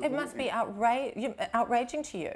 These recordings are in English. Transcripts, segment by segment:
It must be outraging to you.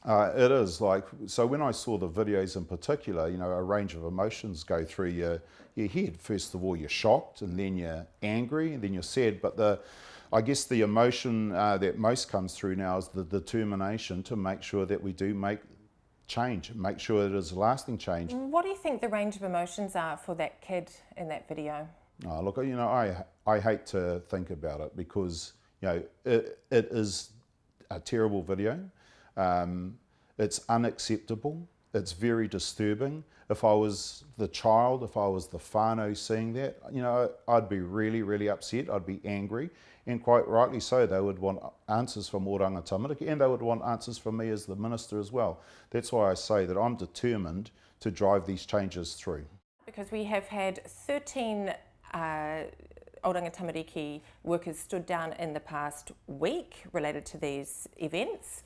It is. So when I saw the videos in particular, a range of emotions go through your head. First of all, you're shocked, and then you're angry, and then you're sad. But I guess the emotion that most comes through now is the determination to make sure that we do make change, make sure it is lasting change. What do you think the range of emotions are for that kid in that video? Look, I hate to think about it because, it is a terrible video. It's unacceptable. It's very disturbing. If I was the child, if I was the whānau seeing that, I'd be really, really upset. I'd be angry, and quite rightly so. They would want answers from Oranga Tamariki, and they would want answers from me as the minister as well. That's why I say that I'm determined to drive these changes through. Because we have had 13 Oranga Tamariki workers stood down in the past week related to these events.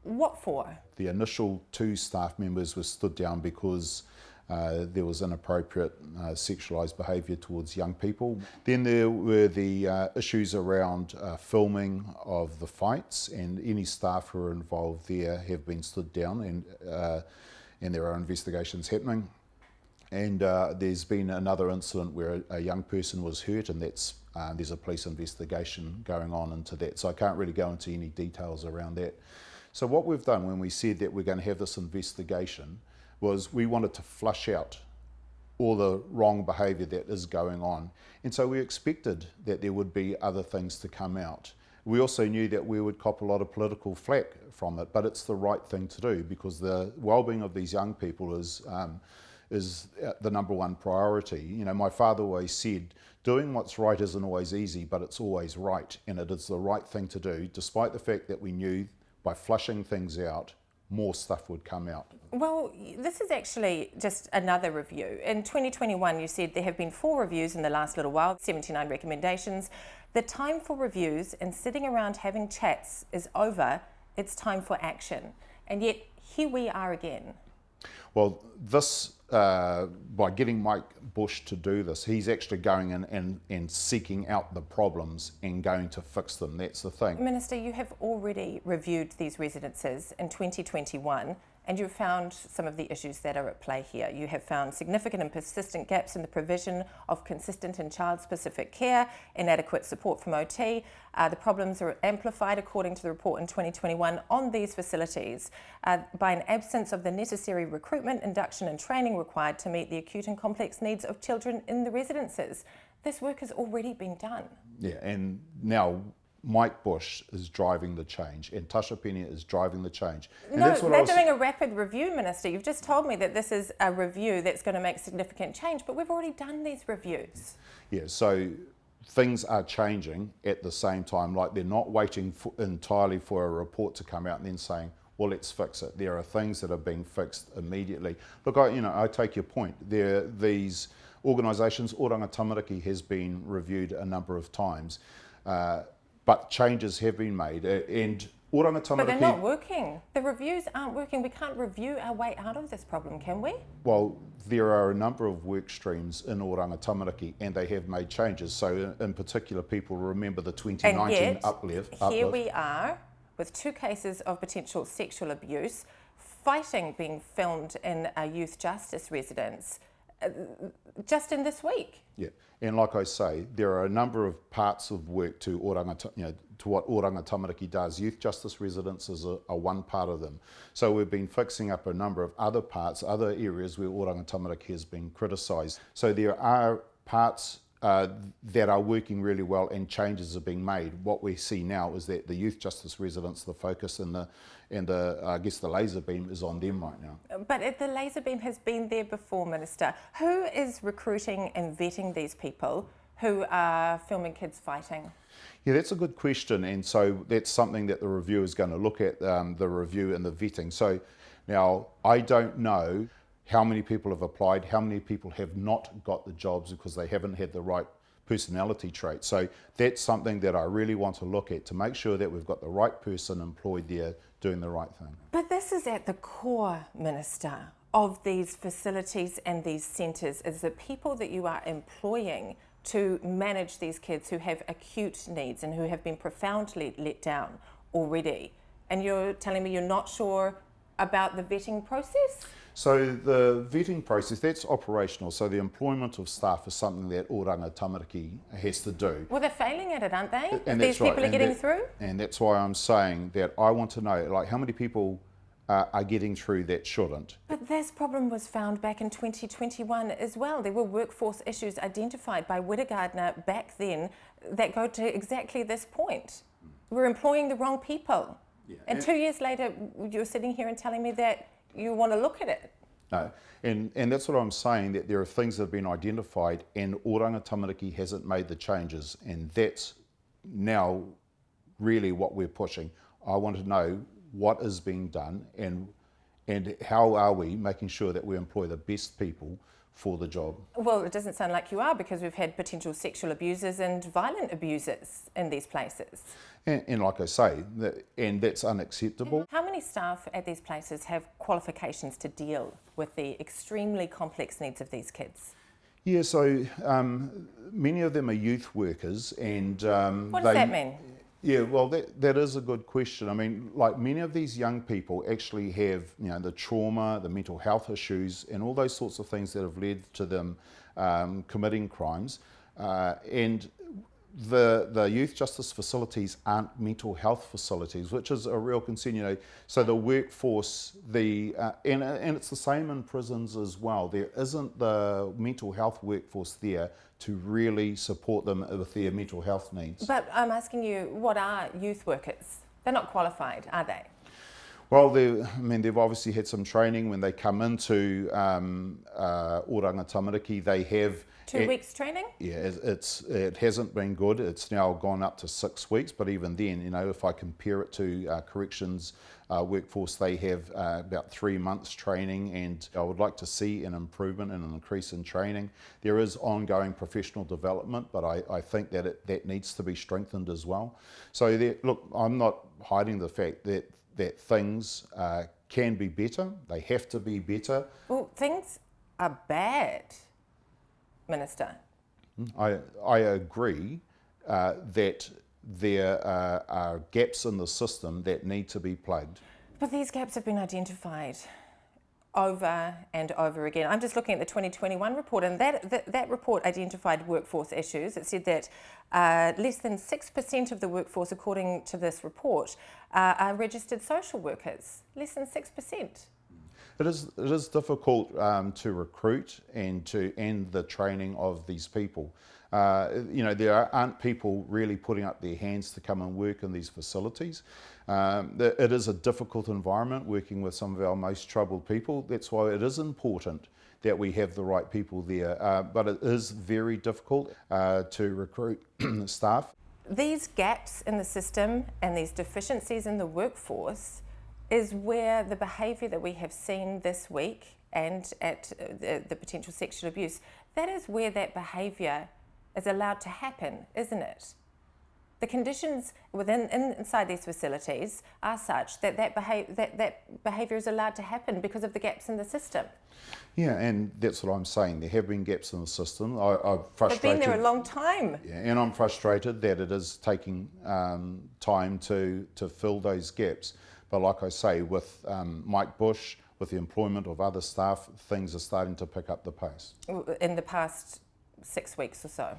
What for? The initial 2 staff members were stood down because there was inappropriate sexualised behaviour towards young people. Then there were the issues around filming of the fights, and any staff who are involved there have been stood down, and there are investigations happening. And there's been another incident where a young person was hurt, and there's a police investigation going on into that. So I can't really go into any details around that. So what we've done when we said that we're going to have this investigation was we wanted to flush out all the wrong behaviour that is going on. And so we expected that there would be other things to come out. We also knew that we would cop a lot of political flack from it, but it's the right thing to do because the well-being of these young people is the number one priority. My father always said, doing what's right isn't always easy, but it's always right. And it is the right thing to do, despite the fact that we knew by flushing things out, more stuff would come out. Well, this is actually just another review. In 2021, you said there have been 4 reviews in the last little while, 79 recommendations. The time for reviews and sitting around having chats is over. It's time for action. And yet, here we are again. Well, this, by getting Mike Bush to do this, he's actually going in and seeking out the problems and going to fix them. That's the thing. Minister, you have already reviewed these residences in 2021 and you've found some of the issues that are at play here. You have found significant and persistent gaps in the provision of consistent and child-specific care, inadequate support from OT. The problems are amplified, according to the report in 2021, on these facilities by an absence of the necessary recruitment, induction and training required to meet the acute and complex needs of children in the residences. This work has already been done. Yeah, and now Mike Bush is driving the change and Tasha Penia is driving the change. And no, they're doing a rapid review, Minister. You've just told me that this is a review that's going to make significant change, but we've already done these reviews. Yeah, so things are changing at the same time. Like, they're not waiting entirely for a report to come out and then saying, well, let's fix it. There are things that are being fixed immediately. Look, I take your point. These organisations, Oranga Tamariki has been reviewed a number of times. But changes have been made, and Oranga Tamariki... But they're not working. The reviews aren't working. We can't review our way out of this problem, can we? Well, there are a number of work streams in Oranga Tamariki, and they have made changes. So, in particular, people remember the 2019 uplift. Here we are with 2 cases of potential sexual abuse, fighting being filmed in a youth justice residence, just in this week. Yeah, and like I say, there are a number of parts of work to to what Oranga Tamariki does. Youth justice residences are one part of them. So we've been fixing up a number of other parts, other areas where Oranga Tamariki has been criticised. So there are parts that are working really well and changes are being made. What we see now is that the youth justice residents, the focus and the I guess the laser beam is on them right now. But the laser beam has been there before, Minister. Who is recruiting and vetting these people who are filming kids fighting? Yeah, that's a good question, and so that's something that the review is going to look at, the review and the vetting. So now I don't know how many people have applied, how many people have not got the jobs because they haven't had the right personality traits. So that's something that I really want to look at to make sure that we've got the right person employed there doing the right thing. But this is at the core, Minister, of these facilities and these centres, is the people that you are employing to manage these kids who have acute needs and who have been profoundly let down already. And you're telling me you're not sure about the vetting process? So the vetting process, that's operational. So the employment of staff is something that Oranga Tamariki has to do. Well, they're failing at it, aren't they? And These that's people right. are getting through? And that's why I'm saying that I want to know, like, how many people are getting through that shouldn't. But this problem was found back in 2021 as well. There were workforce issues identified by Wittegardner back then that go to exactly this point. We're employing the wrong people. Yeah. And 2 years later, you're sitting here and telling me that you want to look at it. No, and that's what I'm saying, that there are things that have been identified and Oranga Tamariki hasn't made the changes, and that's now really what we're pushing. I want to know what is being done and how are we making sure that we employ the best people for the job. Well, it doesn't sound like you are, because we've had potential sexual abusers and violent abusers in these places. And like I say, and that's unacceptable. How many staff at these places have qualifications to deal with the extremely complex needs of these kids? Yeah, so many of them are youth workers, and what does that mean? Yeah, well, that is a good question. I mean, like, many of these young people actually have, you know, the trauma, the mental health issues, and all those sorts of things that have led to them committing crimes. And the youth justice facilities aren't mental health facilities, which is a real concern, you know. So the workforce, and it's the same in prisons as well. There isn't the mental health workforce there to really support them with their mental health needs. But I'm asking you, what are youth workers? They're not qualified, are they? Well, they've obviously had some training when they come into Oranga Tamariki. They have 2 weeks training? Yeah, it hasn't been good. It's now gone up to 6 weeks, but even then, you know, if I compare it to corrections workforce, they have about 3 months training, and I would like to see an improvement and an increase in training. There is ongoing professional development, but I think that that needs to be strengthened as well. So look, I'm not hiding the fact that things can be better. They have to be better. Well, things are bad, Minister. I agree that there are gaps in the system that need to be plugged. But these gaps have been identified over and over again. I'm just looking at the 2021 report, and that report identified workforce issues. It said that less than 6% of the workforce, according to this report, are registered social workers. Less than 6%. It is difficult to recruit and to end the training of these people. You know, there aren't people really putting up their hands to come and work in these facilities. It is a difficult environment working with some of our most troubled people. That's why it is important that we have the right people there. But it is very difficult to recruit staff. These gaps in the system and these deficiencies in the workforce is where the behaviour that we have seen this week and at the potential sexual abuse, that is where that behaviour is allowed to happen, isn't it? The conditions inside these facilities are such that that behaviour is allowed to happen because of the gaps in the system. Yeah, and that's what I'm saying. There have been gaps in the system. I'm frustrated. They've been there a long time. Yeah, and I'm frustrated that it is taking time to fill those gaps. But like I say, with Mike Bush, with the employment of other staff, things are starting to pick up the pace. In the past 6 weeks or so?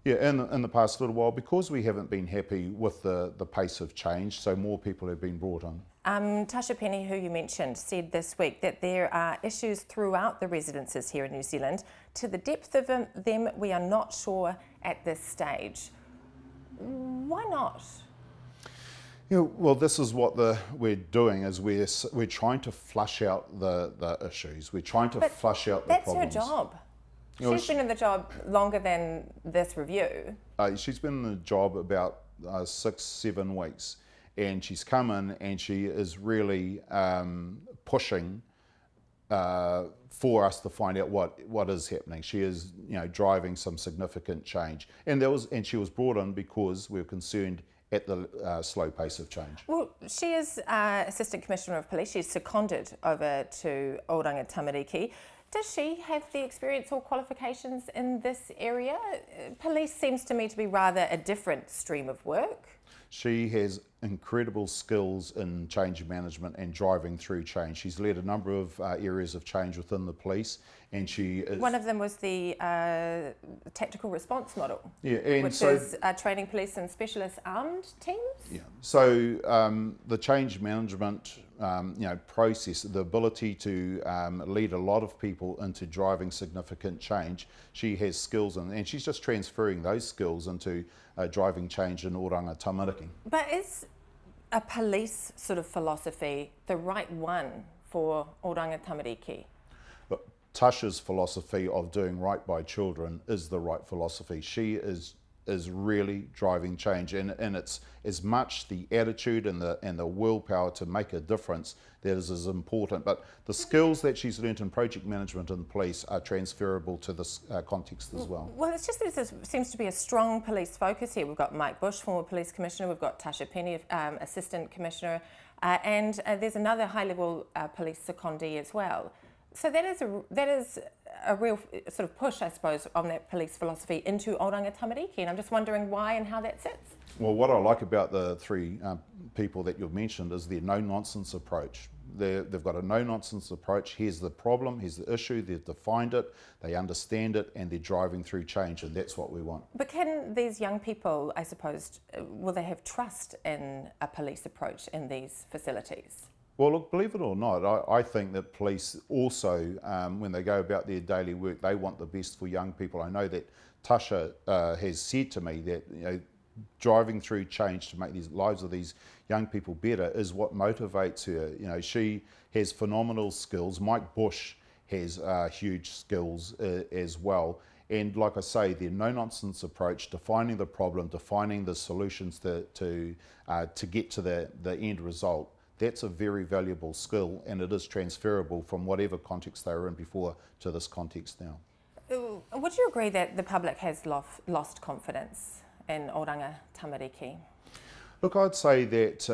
Yeah, in the past little while, because we haven't been happy with the pace of change, so more people have been brought on. Tasha Penny, who you mentioned, said this week that there are issues throughout the residences here in New Zealand. To the depth of them, we are not sure at this stage. Why not? Yeah, well, this is what we're doing, is we're trying to flush out the issues. We're trying to flush out the problems. That's her job. She's been in the job longer than this review. She's been in the job about 6-7 weeks, and she's come in and she is really pushing for us to find out what is happening. She is, you know, driving some significant change, and she was brought in because we were concerned at the slow pace of change. Well, she is Assistant Commissioner of Police. She's seconded over to Oranga Tamariki. Does she have the experience or qualifications in this area? Police seems to me to be rather a different stream of work. She has incredible skills in change management and driving through change. She's led a number of areas of change within the police, and she is... One of them was the tactical response model, Yeah, and which is training police and specialist armed teams. Yeah. So the change management process, the ability to lead a lot of people into driving significant change, she has skills in, and she's just transferring those skills into driving change in Oranga Tamariki. But is a police sort of philosophy the right one for Oranga Tamariki? But Tasha's philosophy of doing right by children is the right philosophy. She is really driving change, and it's as much the attitude and the willpower to make a difference that is as important. But the skills that she's learnt in project management and police are transferable to this context as well. Well, it's just that there seems to be a strong police focus here. We've got Mike Bush, former police commissioner, we've got Tasha Penny, assistant commissioner, and there's another high-level police secondee as well. So that is a real sort of push, I suppose, on that police philosophy into Oranga Tamariki, and I'm just wondering why and how that sits. Well, what I like about the three people that you've mentioned is their no-nonsense approach. They've got a no-nonsense approach. Here's the problem, here's the issue, they've defined it, they understand it, and they're driving through change, and that's what we want. But can these young people, I suppose, will they have trust in a police approach in these facilities? Well, look, believe it or not, I think that police also, when they go about their daily work, they want the best for young people. I know that Tasha has said to me that driving through change to make the lives of these young people better is what motivates her. She has phenomenal skills. Mike Bush has huge skills as well. And like I say, their no-nonsense approach, defining the problem, defining the solutions to get to the end result. That's a very valuable skill, and it is transferable from whatever context they were in before to this context now. Would you agree that the public has lost confidence in Oranga Tamariki? Look, I'd say that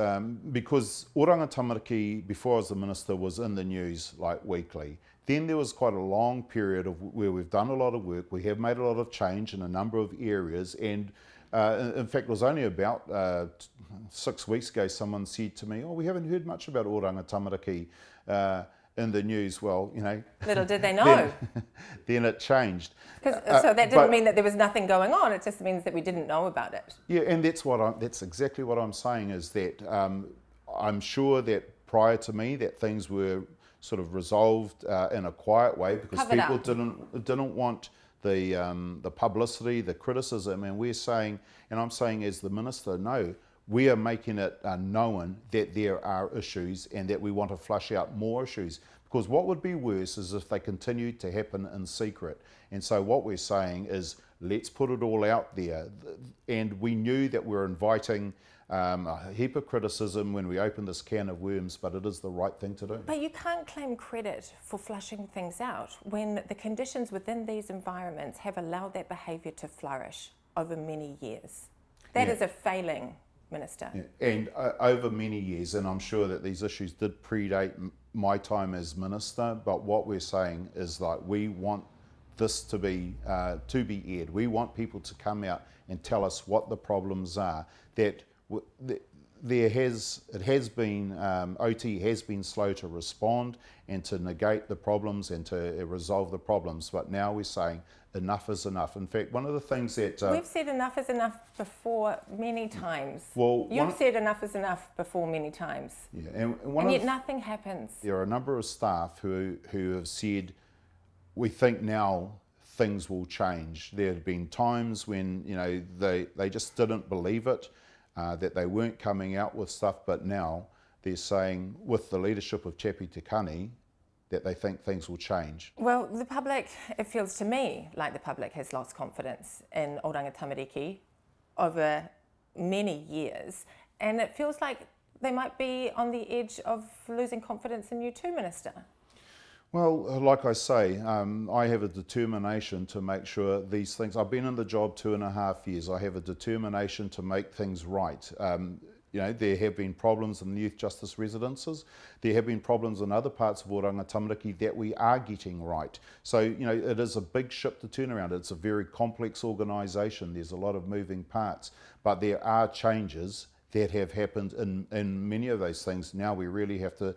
because Oranga Tamariki, before I was the minister, was in the news like weekly. Then there was quite a long period of where we've done a lot of work, we have made a lot of change in a number of areas, and in fact, it was only about 6 weeks ago someone said to me, we haven't heard much about Oranga Tamariki in the news. Well, little did they know. Then it changed. So that didn't mean that there was nothing going on, it just means that we didn't know about it. Yeah, and that's exactly what I'm saying, is that I'm sure that prior to me that things were sort of resolved in a quiet way, because people didn't want the publicity, the criticism, and we're saying, and I'm saying as the minister, no, we are making it known that there are issues and that we want to flush out more issues, because what would be worse is if they continued to happen in secret. And so what we're saying is, let's put it all out there. And we knew that we're inviting a heap of criticism when we open this can of worms, but it is the right thing to do. But you can't claim credit for flushing things out when the conditions within these environments have allowed that behaviour to flourish over many years. That is a failing, Minister. Yeah. And over many years, and I'm sure that these issues did predate my time as Minister, but what we're saying is, like, we want this to be aired. We want people to come out and tell us what the problems are. That OT has been slow to respond and to negate the problems and to resolve the problems, but now we're saying enough is enough. In fact, one of the things that... We've said enough is enough before many times. Well, you've said enough is enough before many times. Yeah, and yet nothing happens. There are a number of staff who have said, we think now things will change. There have been times when they just didn't believe it, that they weren't coming out with stuff, but now they're saying, with the leadership of Chappie Tekani, that they think things will change. Well, the public, it feels to me like the public has lost confidence in Oranga Tamariki over many years, and it feels like they might be on the edge of losing confidence in you too, Minister. Well, like I say, I have a determination to make sure these things... I've been in the job 2.5 years. I have a determination to make things right. You know, there have been problems in the youth justice residences. There have been problems in other parts of Oranga Tamariki that we are getting right. So, you know, it is a big ship to turn around. It's a very complex organisation. There's a lot of moving parts, but there are changes that have happened in many of those things. Now we really have to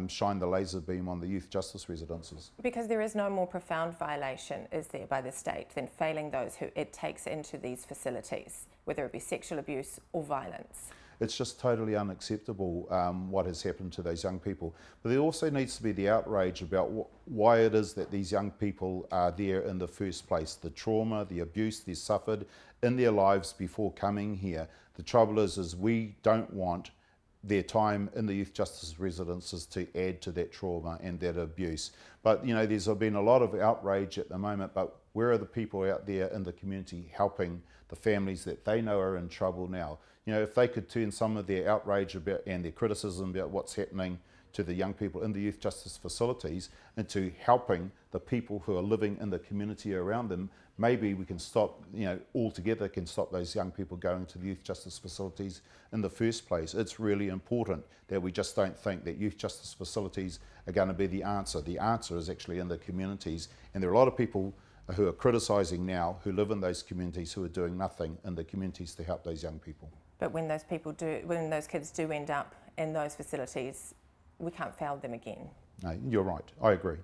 shine the laser beam on the youth justice residences. Because there is no more profound violation, is there, by the state than failing those who it takes into these facilities, whether it be sexual abuse or violence? It's just totally unacceptable what has happened to those young people. But there also needs to be the outrage about why it is that these young people are there in the first place. The trauma, the abuse they suffered in their lives before coming here. The trouble is we don't want their time in the youth justice residences to add to that trauma and that abuse. But you know, there's been a lot of outrage at the moment, but where are the people out there in the community helping the families that they know are in trouble now? You know, if they could turn some of their outrage about and their criticism about what's happening to the young people in the youth justice facilities into helping the people who are living in the community around them, maybe we can stop, you know, altogether can stop those young people going to the youth justice facilities in the first place. It's really important that we just don't think that youth justice facilities are going to be the answer. The answer is actually in the communities, and there are a lot of people who are criticising now who live in those communities who are doing nothing in the communities to help those young people. But when those kids do end up in those facilities, we can't fail them again. No, you're right. I agree.